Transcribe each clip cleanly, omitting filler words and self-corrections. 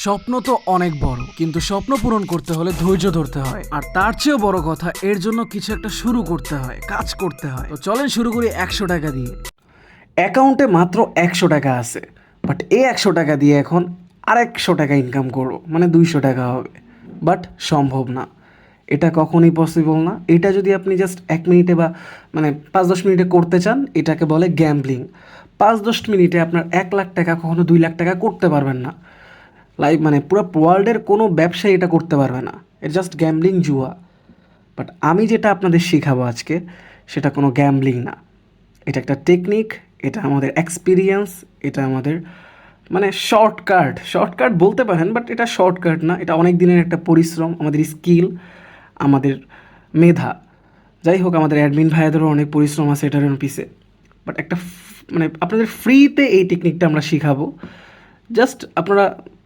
স্বপ্ন তো অনেক বড়, কিন্তু স্বপ্ন পূরণ করতে হলে ধৈর্য ধরতে হয়। আর তার চেয়েও বড় কথা, এর জন্য কিছু একটা শুরু করতে হয়, কাজ করতে হয়। তো চলেন শুরু করি 100 টাকা দিয়ে। অ্যাকাউন্টে মাত্র 100 টাকা আছে, বাট এই 100 টাকা দিয়ে এখন আর 100 টাকা ইনকাম করবো, মানে 200 টাকা হবে। বাট সম্ভব না, এটা কখনোই পসিবল না। এটা যদি আপনি জাস্ট 1 মিনিটে বা মানে 5-10 মিনিটে করতে চান, এটাকে বলে গ্যাম্বলিং। 5-10 মিনিটে আপনার 1 লাখ টাকা, কখনো 2 লাখ টাকা করতে পারবেন না। লাইভ মানে পুরো ওয়ার্ল্ডের কোনো ব্যবসায়ী এটা করতে পারবে না। এটা জাস্ট গ্যাম্বলিং, জুয়া। বাট আমি যেটা আপনাদের শেখাবো আজকে, সেটা কোনো গ্যাম্বলিং না। এটা একটা টেকনিক, এটা আমাদের এক্সপিরিয়েন্স, এটা আমাদের মানে শর্টকাট বলতে পারেন, বাট এটা শর্টকাট না। এটা অনেক দিনের একটা পরিশ্রম, আমাদের স্কিল, আমাদের মেধা। যাই হোক, আমাদের অ্যাডমিন ভাইয়াদেরও অনেক পরিশ্রম আছে এটার পিছে। বাট একটা মানে আপনাদের ফ্রিতে এই টেকনিকটা আমরা শেখাবো। জাস্ট আপনারা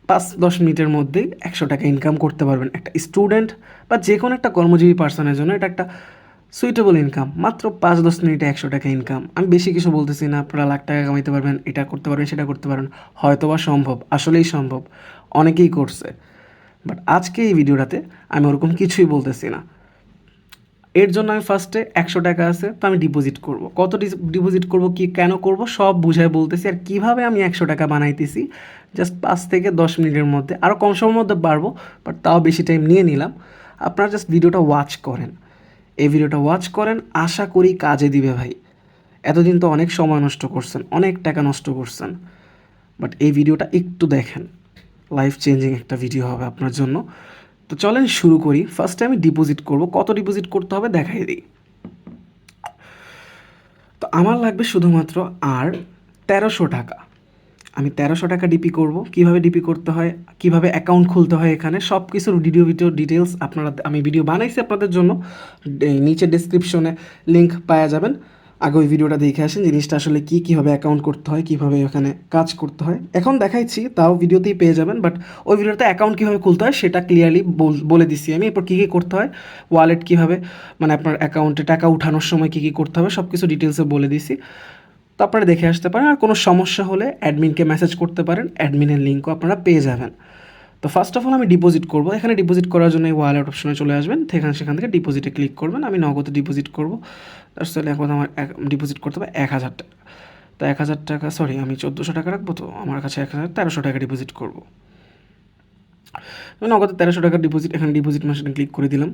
5-10 মিনিটের মধ্যেই 100 টাকা ইনকাম করতে পারবেন। একটা স্টুডেন্ট বা যে কোনো একটা কর্মজীবী পার্সনের জন্য এটা একটা সুইটেবল ইনকাম। মাত্র 5-10 মিনিটে 100 টাকা ইনকাম। আমি বেশি কিছু বলতেছি না, আপনারা লাখ টাকা কামাইতে পারবেন, এটা করতে পারবেন, সেটা করতে পারবেন। হয়তোবা সম্ভব, আসলেই সম্ভব, অনেকেই করছে। বাট আজকে এই ভিডিওটাতে আমি ওরকম কিছুই বলতেছি না। এর জন্য আমি ফার্স্টে 100 টাকা আছে, তো আমি ডিপোজিট করব। কত ডিপোজিট করব, কি কেন করব, সব বুঝায় বলতেছি। আর কিভাবে আমি 100 টাকা বানাইতেছি জাস্ট 5 থেকে 10 মিনিটের মধ্যে। আরও কম সময়ের মধ্যে পারবো, বাট তাও বেশি টাইম নিয়ে নিলাম। আপনারা জাস্ট ভিডিওটা ওয়াচ করেন, এই ভিডিওটা ওয়াচ করেন, আশা করি কাজে দিবে ভাই। এতদিন তো অনেক সময় নষ্ট করছেন, অনেক টাকা নষ্ট করছেন, বাট এই ভিডিওটা একটু দেখেন, লাইফ চেঞ্জিং একটা ভিডিও হবে আপনার জন্য। তো চলেন শুরু করি। ফার্স্টে আমি ডিপোজিট করব। কত ডিপোজিট করতে হবে দেখাই দিই। তো আমার লাগবে শুধুমাত্র আর 1300 টাকা। আমি 1300 টাকা ডিপি করব। কিভাবে ডিপি করতে হয়, কিভাবে অ্যাকাউন্ট খুলতে হয়, এখানে সব কিছুর ভিডিও ডিটেলস আপনারা, আমি ভিডিও বানাইছি আপনাদের জন্য, নিচে ডেসক্রিপশনে লিঙ্ক পাওয়া যাবেন। আগে ওই ভিডিওটা দেখে আসেন জিনিসটা আসলে কী, কীভাবে অ্যাকাউন্ট করতে হয়, কীভাবে ওখানে কাজ করতে হয়। এখন দেখাইছি, তাও ভিডিওতেই পেয়ে যাবেন, বাট ওই ভিডিওতে অ্যাকাউন্ট কীভাবে খুলতে হয় সেটা ক্লিয়ারলি বলে দিচ্ছি আমি। এরপর কী কী করতে হয়, ওয়ালেট কীভাবে, মানে আপনার অ্যাকাউন্টে টাকা উঠানোর সময় কী কী করতে হবে, সব কিছু ডিটেলসে বলে দিছি। তো আপনারা দেখে আসতে পারেন। আর কোনো সমস্যা হলে অ্যাডমিনকে মেসেজ করতে পারেন, অ্যাডমিনের লিঙ্কও আপনারা পেয়ে যাবেন। তো ফার্স্ট অফ অল আমি ডিপোজিট করব। এখানে ডিপোজিট করার জন্য এই ওয়ালেট অপশনে চলে আসবেন, সেখান থেকে ডিপোজিটে ক্লিক করবেন। আমি নগদে ডিপোজিট করব। তার সাথে এখন আমার ডিপোজিট করতে হবে 1000 টাকা। তো 1000 টাকা, সরি, আমি 1400 টাকা রাখবো, তো আমার কাছে 1300 টাকা ডিপোজিট করব। নগদে 1300 টাকা ডিপোজিট, এখানে ডিপোজিট মেশিনে ক্লিক করে দিলাম।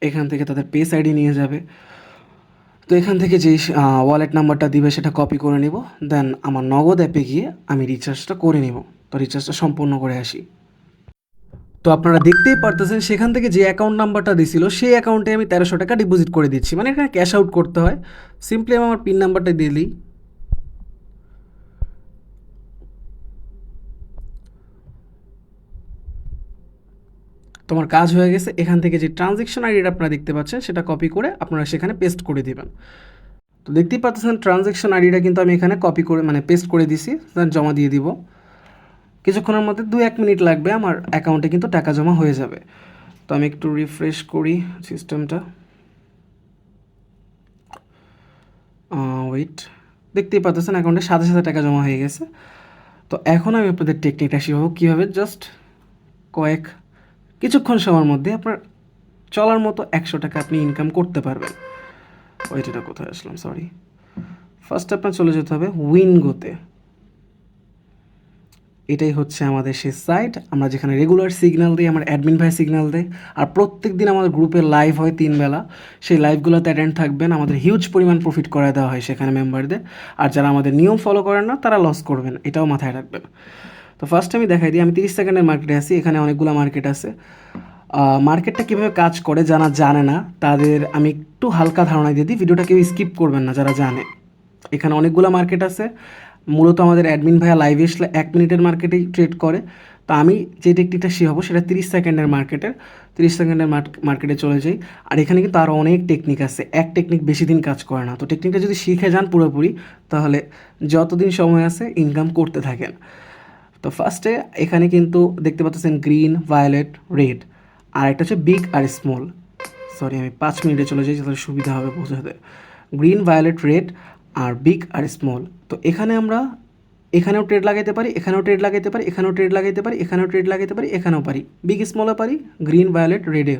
এখান থেকে তাদের পেস আইডি নিয়ে যাবে। তো এখান থেকে যেই ওয়ালেট নাম্বারটা দিবে সেটা কপি করে নিব। দেন আমার নগদ অ্যাপে গিয়ে আমি রিচার্জটা করে নিব। তো রিচার্জটা সম্পূর্ণ করে আসি। তো আপনারা দেখতেই পারতেছেন, সেখান থেকে যে অ্যাকাউন্ট নাম্বারটা দিছিল সেই অ্যাকাউন্টে আমি 1300 টাকা ডিপোজিট করে দিচ্ছি। মানে এখানে ক্যাশ আউট করতে হয়। সিম্পলি আমি আমার পিন নাম্বারটা দিলেই তোমার কাজ হয়ে গেছে। এখান থেকে যে ট্রানজ্যাকশন আইডিটা আপনারা দেখতে পাচ্ছেন সেটা কপি করে আপনারা সেখানে পেস্ট করে দেবেন। তো দেখতেই পাচ্ছেন ট্রানজ্যাকশন আইডিটা কিন্তু আমি এখানে কপি করে মানে পেস্ট করে দিছি। দেন জমা দিয়ে দিব। কিছুক্ষণের মধ্যে 2-1 মিনিট লাগবে, আমার অ্যাকাউন্টে কিন্তু টাকা জমা হয়ে যাবে। তো আমি একটু রিফ্রেশ করি সিস্টেমটা। ওয়েট, দেখতেই পাচ্ছেন অ্যাকাউন্টে সাথে সাথে টাকা জমা হয়ে গেছে। তো এখন আমি আপনাদের টেকনিকটা শিখাবো কীভাবে জাস্ট কিছুক্ষণ সময়ের মধ্যে আপনার চলার মতো 100 টাকা আপনি ইনকাম করতে পারবেন। ওয়েট, এটা কোথায় আসলাম, সরি। ফার্স্ট আপনার চলে যেতে হবে উইনগোতে। এটাই হচ্ছে আমাদের সেই সাইট, আমরা যেখানে রেগুলার সিগন্যাল দিই, আমার অ্যাডমিন ভাই সিগন্যাল দেয়। আর প্রত্যেক দিন আমাদের গ্রুপে লাইভ হয় 3 বেলা। সেই লাইভগুলোতে অ্যাটেন্ড থাকবেন। আমাদের হিউজ পরিমাণ প্রফিট করায় দেওয়া হয় সেখানে মেম্বারদের। আর যারা আমাদের নিয়ম ফলো করেন না তারা লস করবেন, এটাও মাথায় রাখবেন। তো ফার্স্ট আমি দেখাই দিই, আমি 30 সেকেন্ডের মার্কেটে আছি। এখানে অনেকগুলো মার্কেট আছে। মার্কেটটা কীভাবে কাজ করে যারা জানে না তাদের আমি একটু হালকা ধারণা দিয়ে দিই, ভিডিওটা কেউ স্কিপ করবেন না যারা জানে। এখানে অনেকগুলো মার্কেট আছে। মূলত আমাদের অ্যাডমিন ভাইয়া লাইভে আসলে 1 মিনিটের মার্কেটেই ট্রেড করে। তো আমি যে টেকনিকটা শেখাবো সেটা 30 সেকেন্ডের মার্কেটের। 30 সেকেন্ডের মার্কেটে চলে যাই। আর এখানে কিন্তু আরও অনেক টেকনিক আছে, এক টেকনিক বেশি দিন কাজ করে না। তো টেকনিকটা যদি শিখে যান পুরোপুরি, তাহলে যতদিন সময় আছে ইনকাম করতে থাকেন। তো ফার্স্টে এখানে কিন্তু দেখতে পাচ্ছেন গ্রিন, ভায়োলেট, রেড, আর একটা হচ্ছে বিগ আর স্মল। সরি, আমি 5 মিনিটে চলে যাই যাতে সুবিধা হবে বোঝাতে। গ্রিন, ভায়োলেট, রেড আর বিগ আর স্মল। তো এখানে আমরা এখানেও ট্রেড লাগাইতে পারি, এখানেও ট্রেড লাগাইতে পারি, এখানেও ট্রেড লাগাইতে পারি, এখানেও ট্রেড লাগাইতে পারি, এখানেও পারি, বিগ স্মলও পারি, গ্রিন ভায়োলেট রেডে।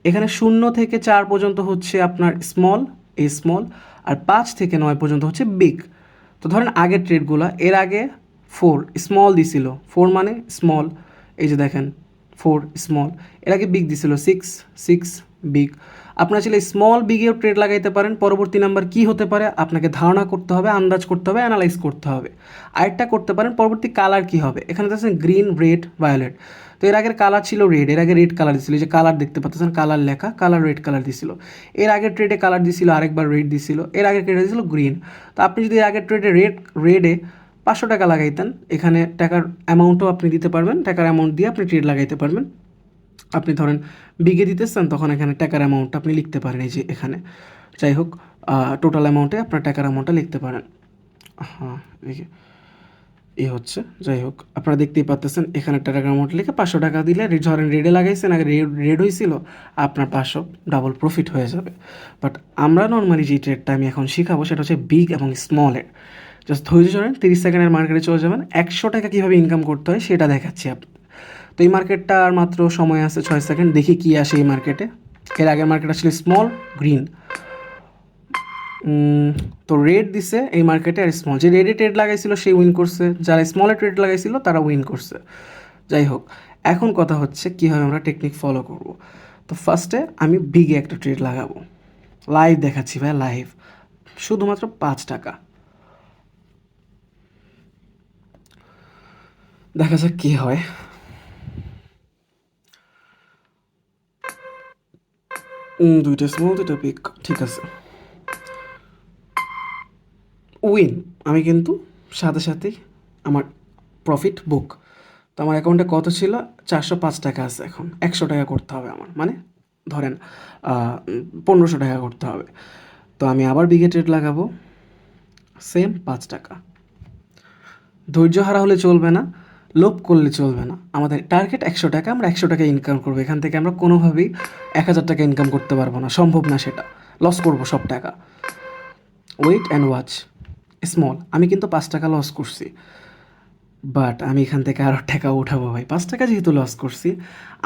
এখানে 0 থেকে 4 পর্যন্ত হচ্ছে আপনার স্মল, এই স্মল, আর 5 থেকে 9 পর্যন্ত হচ্ছে বিগ। তো ধরেন আগের ট্রেডগুলো, এর আগে 4 স্মল দিছিল, 4 মানে স্মল, এই যে দেখেন 4 স্মল, এর আগে বিগ দিছিল 6 6 বিগ। আপনারা চাইলে স্মল বিগেও ট্রেড লাগাইতে পারেন। পরবর্তী নাম্বার কি হতে পারে আপনাকে ধারণা করতে হবে, আন্দাজ করতে হবে, অ্যানালাইজ করতে হবে। আরেকটা করতে পারেন পরবর্তী কালার কি হবে। এখানে দেখছেন গ্রিন, রেড, ভায়োলেট। তো এর আগের কালার ছিল রেড, এর আগে রেড কালার দিছিল, এই যে কালার দেখতে পাচ্ছেন, কালার লেখা, কালার রেড কালার দিছিল। এর আগের ট্রেডে কালার দিছিল, আরেকবার রেড দিছিল, এর আগের ট্রেডে দিছিল গ্রিন। তো আপনি যদি এর আগের ট্রেডে রেডে 500 টাকা লাগাইতেন, এখানে টাকার অ্যামাউন্টও আপনি দিতে পারবেন, টাকার অ্যামাউন্ট দিয়ে আপনি ট্রেড লাগাইতে পারবেন। আপনি ধরেন বিঘে দিতেছেন, তখন এখানে টাকার অ্যামাউন্টটা আপনি লিখতে পারেন, এই যে এখানে। যাই হোক, টোটাল অ্যামাউন্টে আপনার টাকার অ্যামাউন্টটা লিখতে পারেন। হ্যাঁ, এই হচ্ছে। যাই হোক, আপনারা দেখতেই পাচ্ছেন এখানে টাকার অ্যামাউন্ট লিখে 500 টাকা দিলে, ধরেন রেডে লাগাইছেন, আগে রেড হয়েছিল, আপনার 500 ডাবল প্রফিট হয়ে যাবে। বাট আমরা নর্মালি যে ট্রেডটা আমি এখন শিখাবো সেটা হচ্ছে বিগ এবং স্মলের। জাস্ট ধৈর্য ধরেন, 30 সেকেন্ডের মার্কেটে চলে যাবেন, 100 টাকা কীভাবে ইনকাম করতে হয় সেটা দেখাচ্ছি আপনি। তো এই মার্কেটটা আর মাত্র সময় আছে 6 সেকেন্ড, দেখি কি আসে এই মার্কেটে। এর আগের মার্কেট আসলে স্মল, গ্রিন, তো রেড দিছে এই মার্কেটে, আর স্মল। যে রেডে ট্রেড লাগাইছিল সেই উইন করছে, যারা স্মলে ট্রেড লাগাইছিল তারা উইন করছে। যাই হোক, এখন কথা হচ্ছে কীভাবে আমরা টেকনিক ফলো করব। তো ফার্স্টে আমি বিগে একটা ট্রেড লাগাবো, লাইভ দেখাচ্ছি ভাই, লাইভ, শুধুমাত্র 5 টাকা। দেখা যাক কী হয়। দুইটা স্মল, দুইটা বিগ, ঠিক আছে। উইন, আমি কিন্তু সাথে সাথেই আমার প্রফিট বুক। তো আমার অ্যাকাউন্টে কত ছিল, 405 টাকা আছে। এখন 100 টাকা করতে হবে আমার, মানে ধরেন 1500 টাকা করতে হবে। তো আমি আবার বিগে ট্রেড লাগাবো, সেম 5 টাকা। ধৈর্য হারা হলে চলবে না, লোভ করলে চলবে না। আমাদের টার্গেট 100 টাকা, আমরা 100 টাকা ইনকাম করবো। এখান থেকে আমরা কোনোভাবেই 1000 টাকা ইনকাম করতে পারবো না, সম্ভব না সেটা, লস করবো সব টাকা। Wait and watch. স্মল, আমি কিন্তু 5 টাকা লস করছি, বাট আমি এখান থেকে আরও টাকা উঠাবো ভাই। 5 টাকা যেহেতু লস করছি,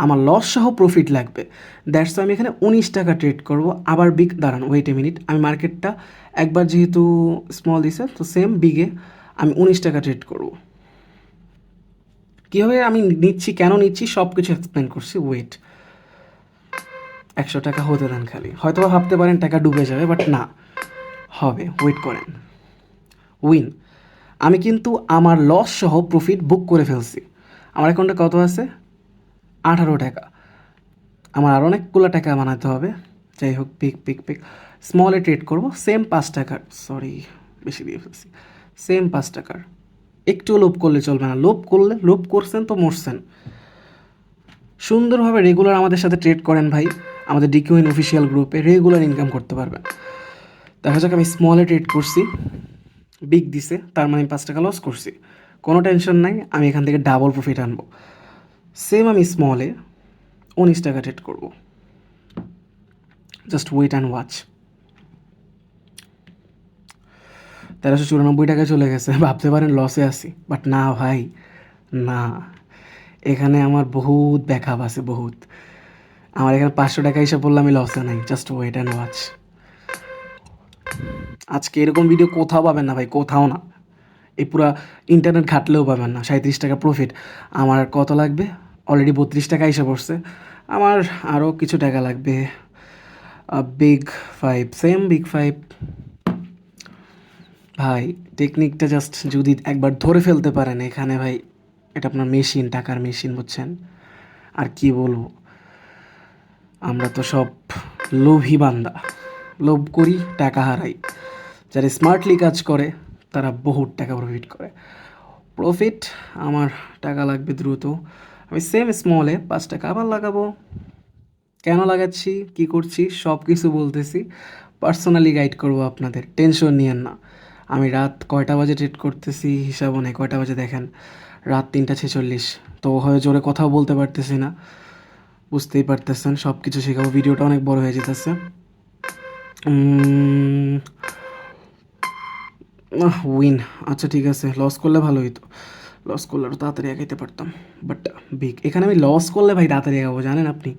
আমার লস সহ প্রফিট লাগবে, দ্যাটস আমি এখানে 19 টাকা ট্রেড করব। আবার বিগ, দাঁড়ান ওয়েট এ মিনিট, আমি মার্কেটটা একবার যেহেতু স্মল দিছে, তো সেম বিগে আমি 19 টাকা ট্রেড করব। কীভাবে আমি নিচ্ছি, কেন নিচ্ছি, সব কিছু এক্সপ্লেন করছি। ওয়েট, 100 টাকা হতে দেন খালি। হয়তো ভাবতে পারেন টাকা ডুবে যাবে, বাট না, হবে, ওয়েট করেন। উইন, আমি কিন্তু আমার লস সহ প্রফিট বুক করে ফেলছি। আমার অ্যাকাউন্টে কত আছে, 18 টাকা। আমার আর অনেকগুলো টাকা বানাতে হবে। যাই হোক, পিক পিক পিক, স্মলে ট্রেড করব, সেম 5 টাকার, সরি বেশি দিয়ে ফেলছি, সেম 5 টাকার। একটু লোভ করলে চলবে না, লোভ করছেন তো মরছেন। সুন্দরভাবে রেগুলার আমাদের সাথে ট্রেড করেন ভাই, আমাদের ডিকিউইন অফিসিয়াল গ্রুপে রেগুলার ইনকাম করতে পারবেন। দেখা যাক, আমি স্মলে ট্রেড করছি, বিগ দিছে, তার মানে 5 টাকা লস করছি। কোনো টেনশন নাই, আমি এখান থেকে ডাবল প্রফিট আনবো। সেম আমি স্মলে 19 টাকা ট্রেড করব, জাস্ট ওয়েট অ্যান্ড ওয়াচ। 1394 টাকা চলে গেছে, ভাবতে পারেন লসে আছি, বাট না ভাই, না, এখানে আমার বহুত ব্যাকআপ আছে, বহুত। আমার এখানে 500 টাকা হিসাব বললে আমি লসে নাই, জাস্ট ওয়েট অ্যান্ড ওয়াচ। আজকে এরকম ভিডিও কোথাও পাবেন না ভাই, কোথাও না। এই পুরা ইন্টারনেট ঘাটলেও পাবেন না। 37 টাকা প্রফিট, আমার কত লাগবে, অলরেডি 32 টাকা এসে পড়ছে, আমার আরও কিছু টাকা লাগবে। Big 5, same big 5। ভাই টেকনিকটা জাস্ট যদি একবার ধরে ফেলতে পারেন এখানে ভাই, এটা আপনার মেশিন, টাকার মেশিন, বুঝছেন। আর কি বলবো, আমরা তো সব লোভী বান্দা, লোভ করি, টাকা হারাই। যারা স্মার্টলি কাজ করে তারা বহুত টাকা প্রফিট করে। প্রফিট, আমার টাকা লাগবে দ্রুত। আমি সেম স্মলে 5 টাকা আবার লাগাবো। কেন লাগাচ্ছি, কি করছি, সব কিছু বলতেছি, পার্সোনালি গাইড করব আপনাদের, টেনশন নিয়েন না। আমি রাত কয়টা বাজে ট্রেড করতেছি হিসাবও নেই, কয়টা বাজে দেখেন, রাত 3টা 46। তো হয়ে জোরে কথাও বলতে পারতেছি না, বুঝতেই পারতেছেন, সব কিছু শেখাবো। ভিডিওটা অনেক বড় হয়ে যেতেছে। উইন, আচ্ছা ঠিক আছে, লস করলে ভালো হইতো, লস করলে আরও তাড়াতাড়ি আগাইতে পারতাম। বাট বিগ, এখানে আমি লস করলে ভাই তাড়াতাড়ি আগাবো, জানেন আপনি।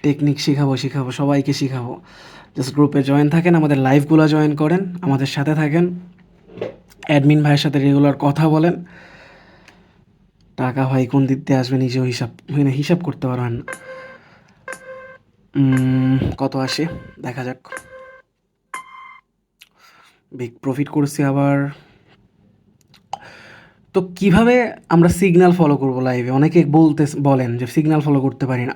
টেকনিক শিখাবো শিখাবো, সবাইকে শিখাবো। জাস্ট গ্রুপে জয়েন থাকেন, আমাদের লাইভগুলো জয়েন করেন, আমাদের সাথে থাকেন, অ্যাডমিন ভাইয়ের সাথে রেগুলার কথা বলেন। টাকা ভাই কোন দিক দিয়ে আসবে নিজেও হিসাব, মানে হিসাব করতে পারবেন না। কত আসে দেখা যাক। বিগ প্রফিট করছি আবার। তো কিভাবে আমরা সিগন্যাল ফলো করবো লাইভে? অনেকে বলেন যে সিগন্যাল ফলো করতে পারি না।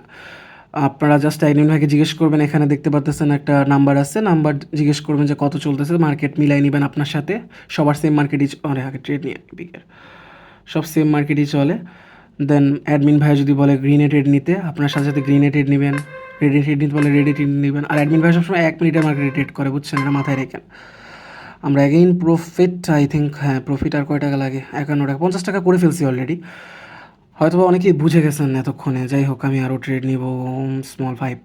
আপনারা জাস্ট অ্যাডমিন ভাইকে জিজ্ঞেস করবেন, এখানে দেখতে পাচ্ছেন একটা নাম্বার আছে, নাম্বার জিজ্ঞেস করবেন যে কত চলতেছে, মার্কেট মিলাই নেবেন আপনার সাথে। সবার সেম মার্কেটই আগে ট্রেড নিয়ে বিগের সব সেম মার্কেটই চলে। দেন অ্যাডমিন ভাই যদি বলে গ্রিনে ট্রেড নিতে, আপনার সাথে সাথে গ্রিনে ট্রেড নেবেন। রেডি ট্রেড নিতে বলে রেডি ট্রেড নেবেন। আর অ্যাডমিন ভাই সবসময় 1 মিনিটের মার্কেটে ট্রেড করে, বুঝছেন, এটা মাথায় রেখেন। আমরা অ্যাগেইন প্রফিট, আই থিঙ্ক, হ্যাঁ প্রফিট আর কয় টাকা লাগে, 51 টাকা, 50 টাকা করে ফেলছি অলরেডি। হয়তো বা অনেকেই বুঝে গেছেন এতক্ষণে। যাই হোক, আমি আরও ট্রেড নিব স্মল 5।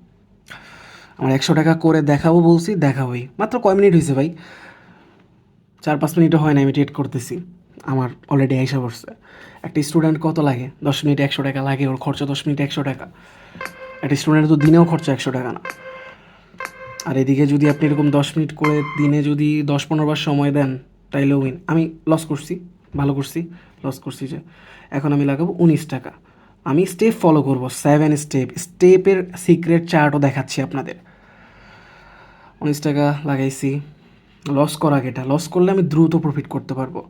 আমার 100 টাকা করে দেখাবো বলছি, দেখাবোই। মাত্র কয় মিনিট হয়েছে ভাই? 4-5 মিনিটও হয় না আমি ট্রেড করতেছি, আমার অলরেডি আইসা পড়ছে। একটা স্টুডেন্ট কত লাগে? 10 মিনিটে 100 টাকা লাগে, ওর খরচা 10 মিনিটে 100 টাকা। একটা স্টুডেন্টের তো দিনেও খরচা 100 টাকা না। আর এদিকে যদি আপনি এরকম 10 মিনিট করে দিনে যদি 10-15 বার সময় দেন, তাইলে উইন। আমি লস করছি, ভালো করছি, লস করছি যে। এখন আমি লাগাবো 19 টাকা। আমি স্টেপ ফলো করব, 7 স্টেপ, স্টেপের সিক্রেট চার্টও দেখাচ্ছি আপনাদের। 19 টাকা লাগাইছি। লস করা এটা, লস করলে আমি দ্রুত প্রফিট করতে পারবো।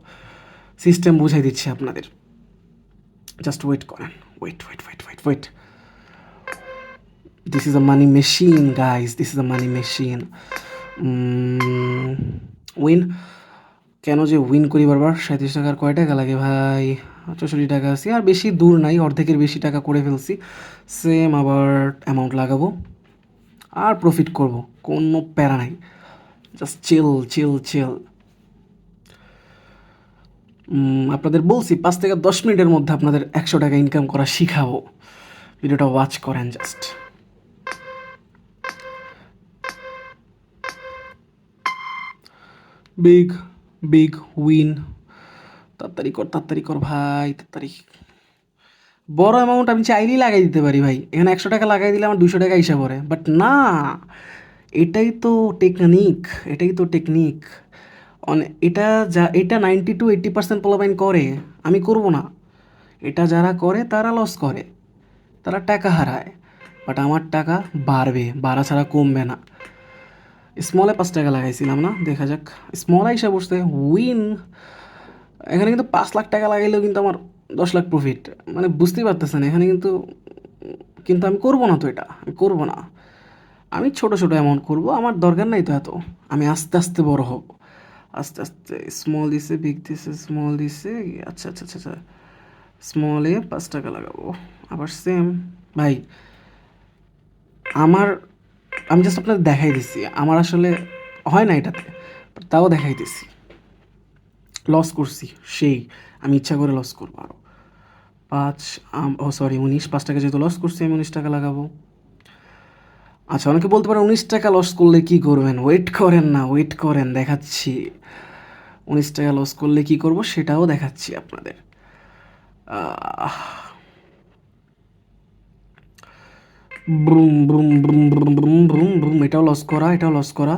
সিস্টেম বুঝাই দিচ্ছি আপনাদের, জাস্ট ওয়েট করেন। Wait wait wait wait wait. This is a money machine guys, this is a money machine. Win, কেন যে উইন করি বারবার? 37 টাকার কয় টাকা লাগে ভাই? 64 টাকা আছে, আর বেশি দূর নাই, অর্ধেকের বেশি টাকা করে ফেলছি। সেম আবার অ্যামাউন্ট লাগাবো আর প্রফিট করব, কোনো প্যারা নাই। জাস্ট চিল চিল চিল। আপনাদের বলছি 5 থেকে 10 মিনিটের মধ্যে আপনাদের 100 টাকা ইনকাম করা শিখাবো। ভিডিওটা ওয়াচ করেন জাস্ট। Big big win. তাড়াতাড়ি কর ভাই, তাড়াতাড়ি। বড় অ্যামাউন্ট আমি চাইলেই লাগাই দিতে পারি ভাই। এখানে 100 টাকা লাগাই দিলে আমার 200 টাকা হিসাব পড়ে, বাট না, এটাই তো টেকনিক, এটাই তো টেকনিক। এটা যা, এটা 90-80% পোলাপাইন করে, আমি করব না। এটা যারা করে তারা লস করে, তারা টাকা হারায়। বাট আমার টাকা বাড়বে, বাড়া ছাড়া কমবে না। স্মলে 5 টাকা লাগাইছিলাম না, দেখা যাক। স্মল হিসাব বসতে উইন। এখানে কিন্তু 5 লাখ টাকা লাগাইলেও কিন্তু আমার 10 লাখ প্রফিট, মানে বুঝতেই পারতেছেন এখানে কিন্তু। কিন্তু আমি করবো না তো, এটা আমি করবো না। আমি ছোট ছোট অ্যামাউন্ট করবো, আমার দরকার নাই তো এত। আমি আস্তে আস্তে বড় হব, আস্তে আস্তে। স্মল দিছে, বিগ দিছে, স্মল দিছে, আচ্ছা আচ্ছা আচ্ছা আচ্ছা। স্মলে 5 টাকা লাগাবো, আবার সেম। ভাই আমার, আমি জাস্ট আপনাদের দেখাই দিচ্ছি, আমার আসলে হয় না এটাতে, তাও দেখাই দিচ্ছি। লস করছি সেই, আমি ইচ্ছা করে লস করবো আরও। 19, 5 টাকা যেহেতু লস করছি, আমি 19 টাকা লাগাবো। আচ্ছা, অনেকে বলতে পারে 19 টাকা লস করলে কী করবেন? ওয়েট করেন না, ওয়েট করেন, দেখাচ্ছি। 19 টাকা লস করলে কী করবো সেটাও দেখাচ্ছি আপনাদের। ব্রুম ব্রুম ব্রুম ব্রুম ব্রুম ব্রুম ব্রুম, এটাও লস করা, এটাও লস করা।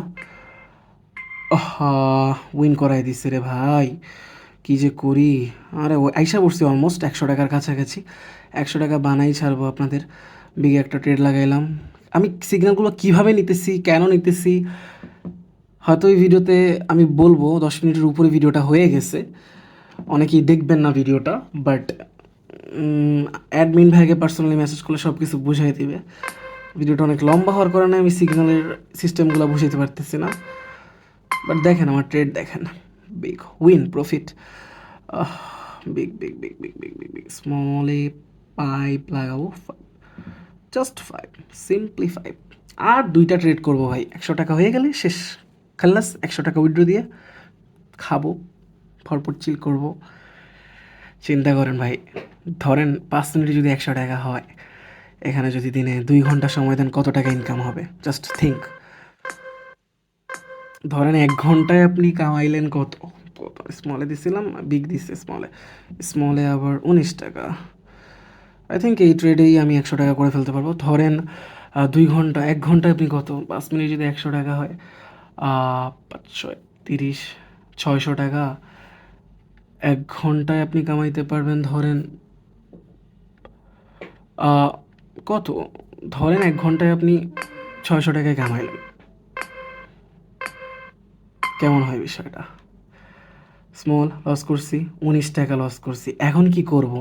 উইন করাই দিচ্ছে রে ভাই, কী যে করি। আরে আইসা পড়ছি অলমোস্ট 100 টাকার কাছাকাছি। 100 টাকা বানাই ছাড়বো আপনাদের। বিগে একটা ট্রেড লাগাইলাম। আমি সিগন্যালগুলো কীভাবে নিতেছি, কেন নিতেছি, হয়তো এই ভিডিওতে আমি বলবো। 10 মিনিটের উপরে ভিডিওটা হয়ে গেছে, অনেকেই দেখবেন না ভিডিওটা। বাট অ্যাডমিন ভাইকে পার্সোনালি মেসেজ করলে সব কিছু বুঝাই দিবে। ভিডিওটা অনেক লম্বা হওয়ার কারণে আমি সিগন্যালের সিস্টেমগুলো বুঝাইতে পারতেছি না। বাট দেখেন আমার ট্রেড, দেখেন, big win profit. Big big big big big big big স্মলে পাইপ লাগাবো, জাস্ট 5, সিম্পলি 5। আর 2টা ট্রেড করবো ভাই, 100 টাকা হয়ে গেলে শেষ, খাল্লাস। 100 টাকা উইথড্র দিয়ে খাবো, ভরপুর চিল করবো। চিন্তা করেন ভাই, ধরেন 5 মিনিটে যদি 100 টাকা হয়, এখানে যদি দিনে 2 ঘন্টা সময় দেন, কত টাকা ইনকাম হবে? Just think. ধরেন 1 ঘন্টায় আপনি কামাইলেন কত? কত স্মলে দিছিলাম, বিগ দিছে স্মলে। স্মলে আবার 19 টাকা। আই থিঙ্ক এই ট্রেডেই আমি 100 টাকা করে ফেলতে পারবো। ধরেন 2 ঘন্টা, 1 ঘন্টায় আপনি কত? 5 মিনিট যদি 100 টাকা হয়, 5 6 30, 600 টাকা। 1 ঘন্টায় আপনি কামাইতে পারবেন ধরেন আহ, কত? ধরেন 1 ঘন্টায় আপনি 600 টাকায় কামাইলেন। কেমন হয় বিষয়টা? স্মল লস করছি, 19 টাকা লস করছি। এখন কি করব?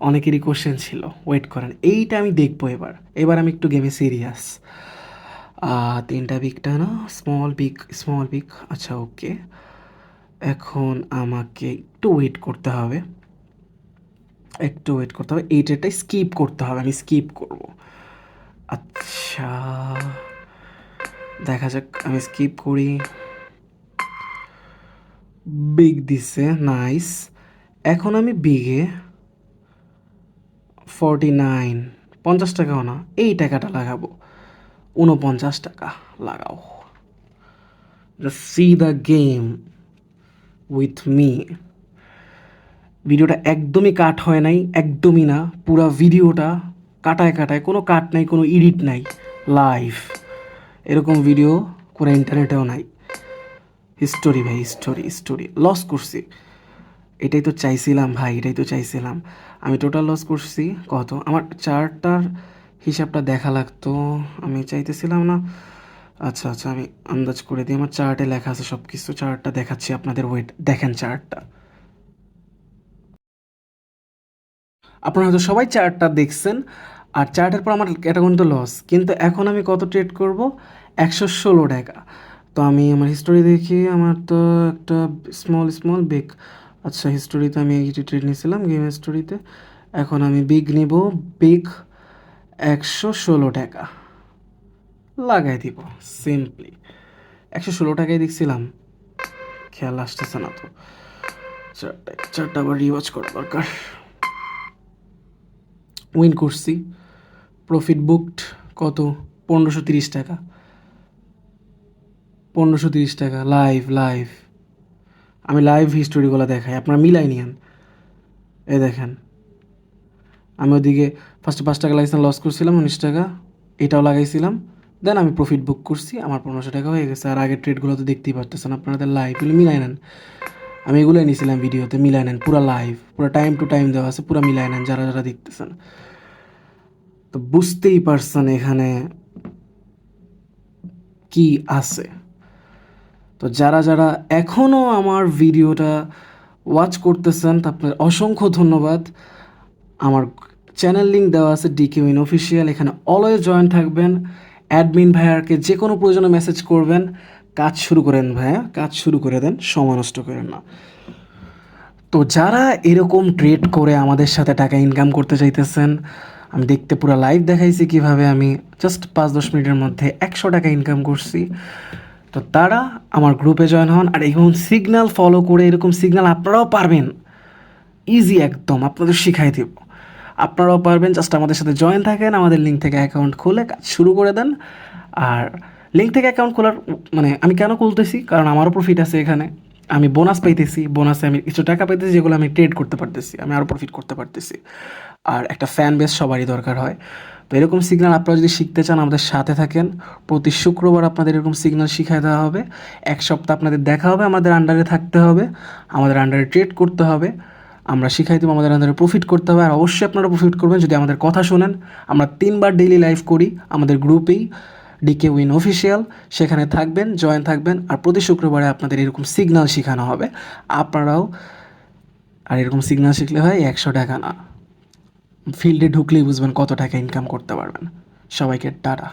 অনেকেরই কোশ্চেন ছিল, ওয়েট করেন, এইটা আমি দেখবো এবার। এবার আমি একটু গেমে সিরিয়াস। 3টা বিগটা না, স্মল বিগ স্মল বিগ, আচ্ছা ওকে। এখন আমাকে একটু ওয়েট করতে হবে, একটু ওয়েট করতে হবে। এই ট্রেডটাই স্কিপ করতে হবে, আমি স্কিপ করব। আচ্ছা, দেখা যাক, আমি স্কিপ করি। বিগ দিছে, নাইস। এখন আমি বিগে 49, 50 টাকাও না, এই টাকাটা লাগাবো। 49 টাকা লাগাও। Just see the game with me. ভিডিওটা একদমই কাট হয় নাই, একদমই না। পুরা ভিডিওটা কাটায় কাটায়, কোনো কাট নাই, কোনো এডিট নাই, লাইভ। এরকম ভিডিও কোনো ইন্টারনেটেও নাই। হিস্টোরি ভাই, হিস্টোরি হিস্টোরি। লস করছি, এটাই তো চাইছিলাম ভাই, এটাই তো চাইছিলাম। আমি টোটাল লস করছি কত? আমার চার্টটার হিসাবটা দেখা লাগতো, আমি চাইতেছিলাম না। আচ্ছা আচ্ছা, আমি আন্দাজ করে দিই, আমার চার্টে লেখা আছে সব কিছু। চার্টটা দেখাচ্ছি আপনাদের, ওয়েট দেখেন চার্টটা। আপনারা হয়তো সবাই চার্টটা দেখছেন, আর চার্টের পর আমার এটা কিন্তু লস। কিন্তু এখন আমি কত ট্রেড করব? 116 টাকা। তো আমি আমার হিস্টোরি দেখি, আমার তো একটা স্মল স্মল বিগ। আচ্ছা, হিস্টোরিতে আমি এইটি ট্রেড নিয়েছিলাম গেম হিস্টোরিতে। এখন আমি বিগ নিব, বিগ 116 টাকা লাগাই দিব সিম্পলি। 116 টাকায় দেখছিলাম, খেয়াল আসতেছে না তো। চারটা আবার রিওয়াচ করা দরকার। উইন করছি, প্রফিট বুকড কত? 1530 টাকা। 1530 টাকা লাইভ লাইভ। আমি লাইভ হিস্টোরিগুলো দেখাই, আপনারা মিলাই নিয়েন। এই দেখেন, আমি ওদিকে ফার্স্টে 5 টাকা লাগাইছিলাম, লস করছিলাম 19 টাকা। এটাও লাগাইছিলাম, দেন আমি প্রফিট বুক করছি, আমার 1500 টাকা হয়ে গেছে। আর আগের ট্রেডগুলো তো দেখতেই পারতেছেন আপনাদের, লাইভ এগুলো মিলাই নেন। আমি এগুলোই নিয়েছিলাম ভিডিওতে, মিলাই নেন পুরো লাইভ, পুরো টাইম টু টাইম দেওয়া আছে, পুরো মিলাই নেন যারা যারা দেখতেছেন। তো বুঝতেই পারছেন এখানে কি আছে। তো যারা যারা এখনও আমার ভিডিওটা ওয়াচ করতেছেন, তা আপনার অসংখ্য ধন্যবাদ। আমার চ্যানেল লিঙ্ক দেওয়া আছে ডিকে উইন অফিসিয়াল, এখানে অলওয়েজ জয়েন থাকবেন। অ্যাডমিন ভাইয়ারকে যে কোনো প্রয়োজনে মেসেজ করবেন। কাজ শুরু করেন ভাইয়া, কাজ শুরু করে দেন, সময় নষ্ট করেন না। তো যারা এরকম ট্রেড করে আমাদের সাথে টাকা ইনকাম করতে চাইতেছেন, আমি দেখতে পুরো লাইভ দেখাইছি কিভাবে আমি জাস্ট 5-10 মিনিটের মধ্যে 100 টাকা ইনকাম করছি। তো তারা আমার গ্রুপে জয়েন হন, আর এরকম সিগন্যাল ফলো করে, এরকম সিগন্যাল আপনারাও পারবেন। ইজি একদম, আপনাদের শিখাই দেব। আপনারাও পারবেন, জাস্ট আমাদের সাথে জয়েন থাকেন, আমাদের লিঙ্ক থেকে অ্যাকাউন্ট খুলে কাজ শুরু করে দেন। আর লিঙ্ক থেকে অ্যাকাউন্ট খোলার মানে আমি কেন খুলতেছি, কারণ আমারও প্রফিট আছে এখানে। আমি বোনাস পাইতেছি, বোনাসে আমি কিছু টাকা পাইতেছি, যেগুলো আমি ট্রেড করতে পারতেছি, আমি আরও প্রফিট করতে পারতেছি। আর একটা ফ্যান বেস সবারই দরকার হয়। তো এরকম সিগন্যাল আপনারা যদি শিখতে চান, আমাদের সাথে থাকেন। প্রতি শুক্রবার আপনাদের এরকম সিগন্যাল শিখাই দেওয়া হবে। 1 সপ্তাহ আপনাদের দেখা হবে, আমাদের আন্ডারে থাকতে হবে, আমাদের আন্ডারে ট্রেড করতে হবে। আমরা শিখাই দেবো, আমাদের আন্ডারে প্রফিট করতে হবে। আর অবশ্যই আপনারা প্রফিট করবেন যদি আমাদের কথা শোনেন। আমরা 3বার ডেইলি লাইভ করি আমাদের গ্রুপেই, ডিকে উইন অফিসিয়াল। সেখানে থাকবেন, জয়েন থাকবেন। আর প্রতি শুক্রবারে আপনাদের এরকম সিগন্যাল শেখানো হবে, আপনারাও। আর এরকম সিগন্যাল শিখলে হয় 100 টাকা না, ফিল্ডে ঢুকলেই বুঝবেন কত টাকা ইনকাম করতে পারবেন। সবাইকে টাটা।